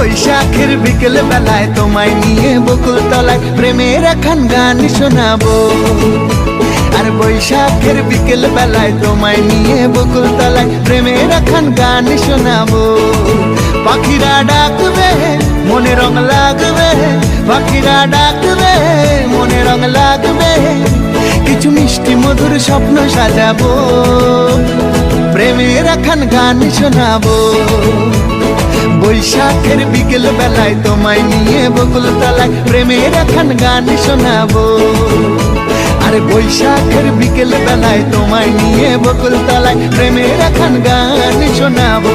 বৈশাখের বিকেল বেলায় তোমায় নিয়ে বকুল তলায় প্রেমের একখান গান শোনাবো। আর বৈশাখের বিকেল বেলায় তোমায় নিয়ে বকুল তলায় প্রেমের একখান গান শোনাবো। পাখিরা ডাকবে মনে রং লাগবে, পাখিরা ডাকবে মনে রং লাগবে, কিছু মিষ্টি মধুর স্বপ্ন সাজাবো, প্রেমের একখান গান শোনাবো। বৈশাখের বিকেল বেলায় তোমায় নিয়ে বকুল তলায় প্রেমের একখান গান শোনাবো। আর বৈশাখের বিকেল বেলায় তোমায় নিয়ে বকুল তলায় প্রেমের একখান গান শোনাবো।